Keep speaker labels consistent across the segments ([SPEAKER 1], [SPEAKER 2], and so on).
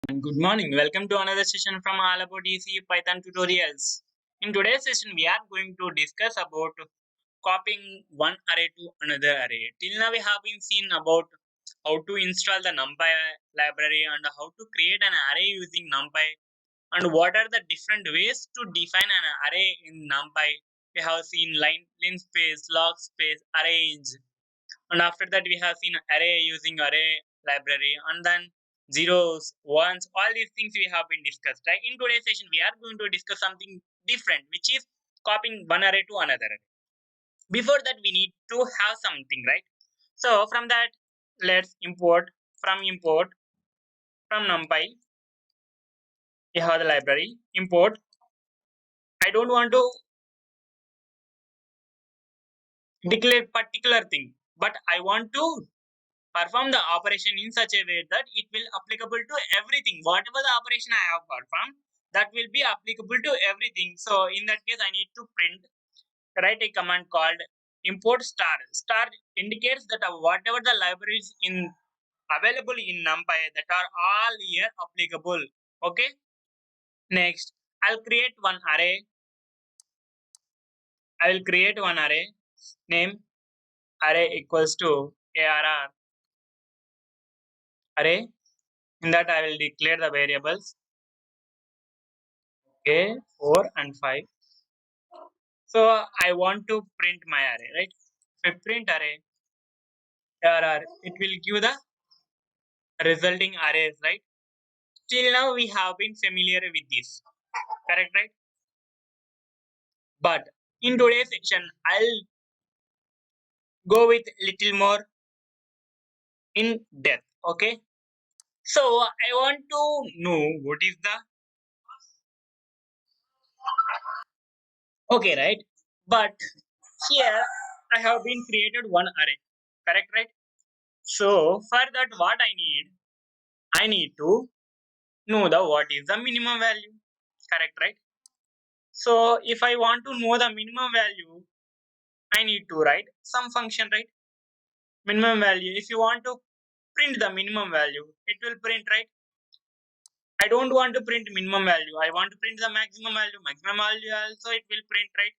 [SPEAKER 1] And good morning. Welcome to another session from All About Easy Python Tutorials. In today's session, we are going to discuss about copying one array to another array. Till now, we have been seen about how to install the NumPy library and how to create an array using NumPy and what are the different ways to define an array in NumPy. We have seen line, linspace, log space, arrange, and after that we have seen array using array library, and then zeros, ones, all these things we have been discussed, right? In today's session we are going to discuss something different, which is copying one array to another array. Before that we need to have something, right? So from that, let's import from NumPy. We have the library import. I don't want to declare particular thing, but I want to perform the operation in such a way that it will applicable to everything. Whatever the operation I have performed, that will be applicable to everything. So in that case, I need to write a command called import star. Star indicates that whatever the libraries in available in NumPy that are all here applicable. Okay. Next, I'll create one array. I will create one array. Name array equals to arr array. In that, I will declare the variables a, 4 and 5. So I want to print my array, right? If I print array arr, it will give the resulting arrays, right? Till now we have been familiar with this, correct, right? But in today's section, I'll go with little more in depth. Okay. So I want to know what is the okay, right? But here I have been created one array, correct, right? So for that, what I need to know the what is the minimum value, correct, right? So if I want to know the minimum value, I need to write some function, right? Minimum value. If you want to print the minimum value, it will print, right? I don't want to print minimum value. I want to print the maximum value. Maximum value also it will print, right?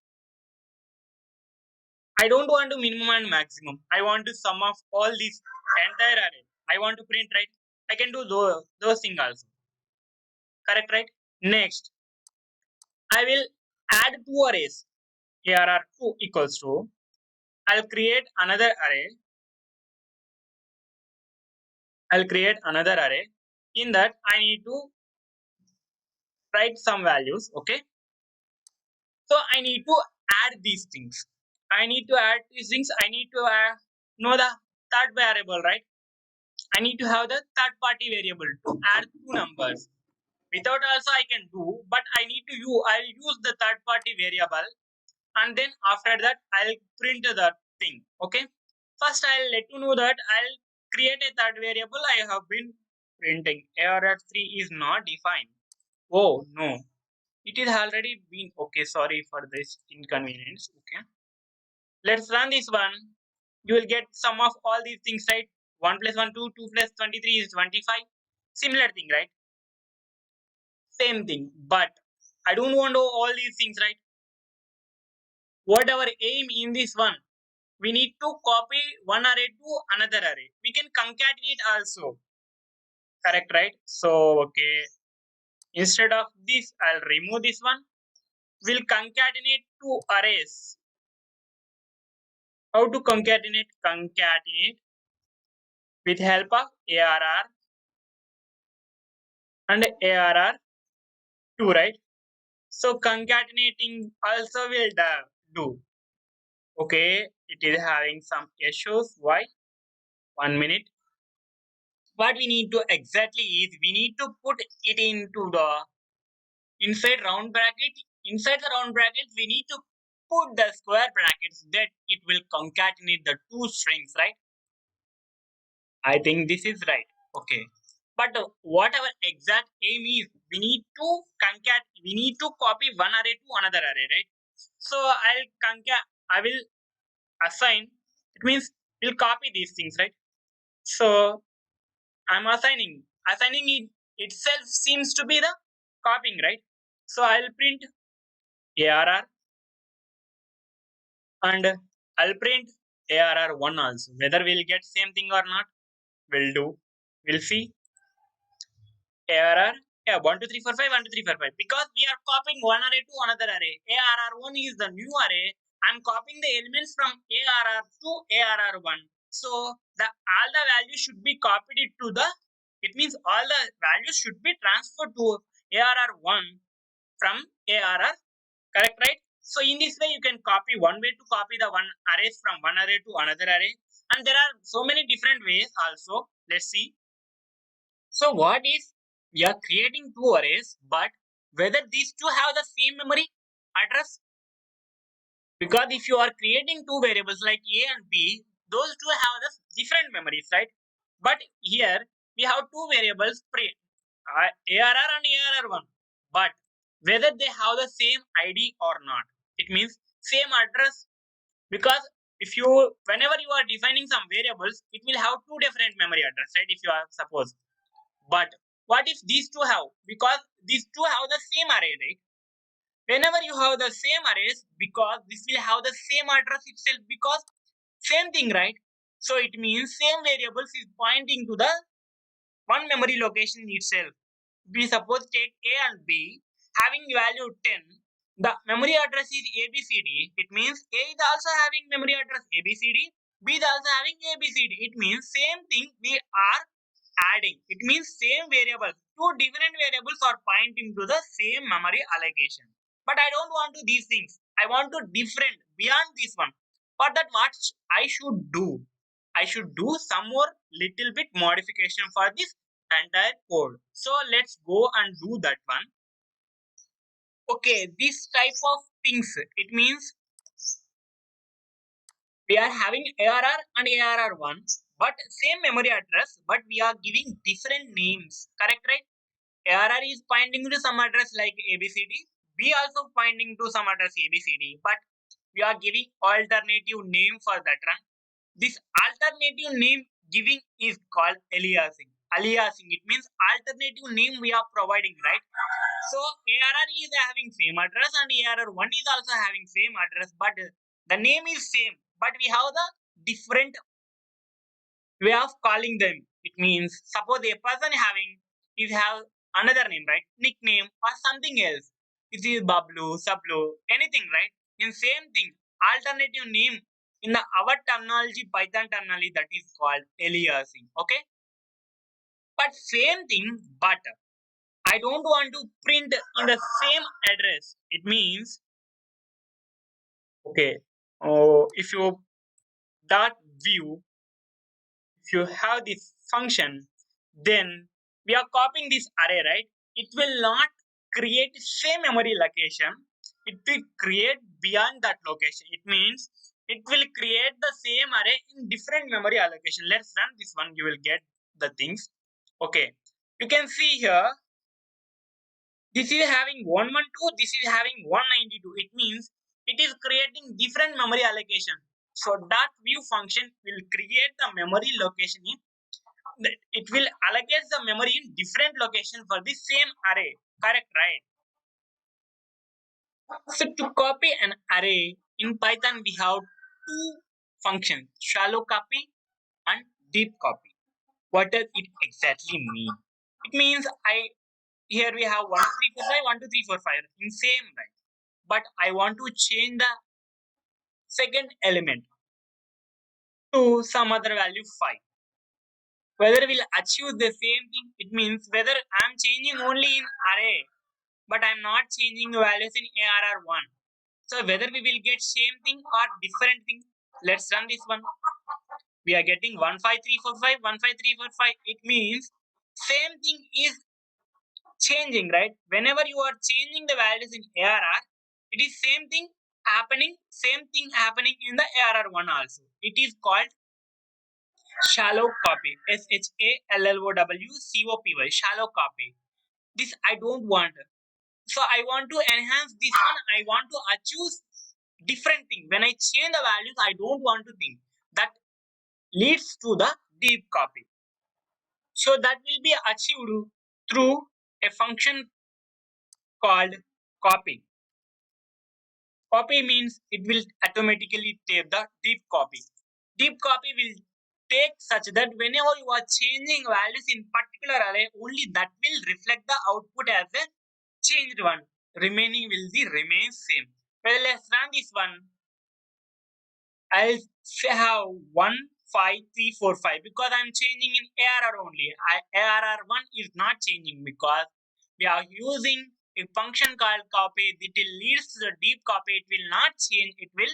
[SPEAKER 1] I don't want to minimum and maximum. I want to sum of all these entire array. I want to print, right? I can do those things also. Correct, right? Next, I will add two arrays. Here are 2 equals to. I'll create another array. I'll create another array. In that, I need to write some values. Okay. So I need to add these things. I need to add these things. I need to know the third variable, right? I need to have the third party variable to add two numbers. Without also I can do, but I need to use. I'll use the third party variable, and then after that I'll print the thing. Okay. First, I'll let you know that I'll create a third variable I have been printing. Arr3 is not defined. Oh no, it is already been okay. Sorry for this inconvenience. Okay, let's run this one. You will get sum of all these things, right? 1 plus 1, 2, 2 plus 23 is 25. Similar thing, right? Same thing. But I don't want all these things, right? What our aim in this one? We need to copy one array to another array. We can concatenate also. Correct, right? So, okay. Instead of this, I'll remove this one. We'll concatenate two arrays. How to concatenate? Concatenate with help of ARR and ARR2, right? So concatenating also will do. Okay, it is having some issues. Why? 1 minute. What we need to exactly is we need to put it into the inside round bracket. Inside the round brackets, we need to put the square brackets that it will concatenate the two strings, right? I think this is right. Okay. But what our exact aim is, we need to copy one array to another array, right? So I will assign, it means we'll copy these things, right? So I'm assigning it itself seems to be the copying, right? So I'll print ARR and I'll print ARR1 also. Whether we'll get same thing or not, we'll do. We'll see ARR. Yeah, 1, 2, 3, 4, 5, 1, 2, 3, 4, 5. Because we are copying one array to another array. ARR1 is the new array. I'm copying the elements from ARR to ARR1. So the all the values should be copied to the. It means all the values should be transferred to ARR1 from ARR. Correct, right? So in this way, you can copy one way to copy the one arrays from one array to another array, and there are so many different ways also. Let's see. So what is we are creating two arrays, but whether these two have the same memory address? Because if you are creating two variables like A and B, those two have the different memories, right? But here we have two variables ARR and ARR1, but whether they have the same ID or not, it means same address. Because if you whenever you are defining some variables, it will have two different memory address, right? If you are suppose, but what if these two have? Because these two have the same array, right? Whenever you have the same arrays, because this will have the same address itself, because same thing, right? So it means same variables is pointing to the one memory location itself. We suppose take A and B having value 10. The memory address is ABCD. It means A is also having memory address ABCD. B is also having ABCD. It means same thing we are adding. It means same variables. Two different variables are pointing to the same memory allocation. But I don't want to these things. I want to different beyond this one. For that, what I should do? I should do some more little bit modification for this entire code. So let's go and do that one. Okay, this type of things, it means we are having ARR and ARR1, but same memory address, but we are giving different names. Correct, right? ARR is pointing to some address like ABCD. B also pointing to some address ABCD, but we are giving alternative name for that one. This alternative name giving is called aliasing. Aliasing, it means alternative name we are providing, right? So ARR is having same address and ARR1 is also having same address, but the name is same, but we have the different way of calling them. It means suppose a person having is have another name, right? Nickname or something else. It is Bablu, Sablu, anything, right? In same thing, alternative name in the our terminology, Python terminology, that is called aliasing. Okay, but same thing, but I don't want to print in the same address. It means okay. Oh, if you dot view, if you have this function, then we are copying this array, right? It will not create same memory location. It will create beyond that location. It means it will create the same array in different memory allocation. Let's run this one. You will get the things. Okay. You can see here. This is having 112. This is having 192. It means it is creating different memory allocation. So that view function will create the memory location in it will allocate the memory in different location for the same array. Correct, right? So to copy an array in Python, we have two functions: shallow copy and deep copy. What does it exactly mean? It means here we have 1 2 3 4 5 1 2 3 4 5 in same, right? But I want to change the second element to some other value 5. Whether we'll achieve the same thing, it means whether I'm changing only in array, but I'm not changing the values in ARR1. So whether we will get same thing or different thing, let's run this one. We are getting 15345, 15345. It means same thing is changing, right? Whenever you are changing the values in ARR, it is same thing happening in the ARR1 also. It is called shallow copy. SHALLOWCOPY. Shallow copy. This I don't want. So I want to enhance this one. I want to choose different thing. When I change the values, I don't want to think that leads to the deep copy. So that will be achieved through a function called copy. Copy means it will automatically take the deep copy. Deep copy will take such that whenever you are changing values in particular array, only that will reflect the output as a changed one. Remaining will be remain same. Well, let's run this one. I'll have 15345 because I'm changing in ARR only. ARR1 is not changing because we are using a function called copy. It will lead to the deep copy. It will not change. It will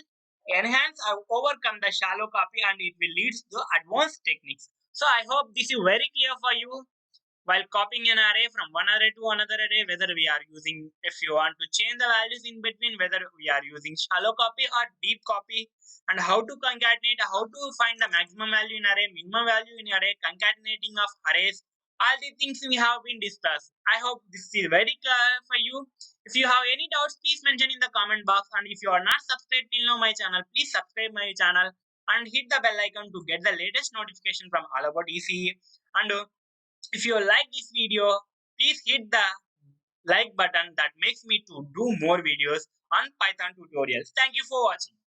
[SPEAKER 1] enhance or overcome the shallow copy and it will lead to advanced techniques. So I hope this is very clear for you while copying an array from one array to another array, whether we are using, if you want to change the values in between, whether we are using shallow copy or deep copy, and how to concatenate, how to find the maximum value in array, minimum value in array, concatenating of arrays, all the things we have been discussed. I hope this is very clear for you. If you have any doubts, please mention in the comment box, and if you are not subscribed till now my channel, please subscribe my channel and hit the bell icon to get the latest notification from all about ECE. And if you like this video, please hit the like button that makes me to do more videos on Python tutorials. Thank you for watching.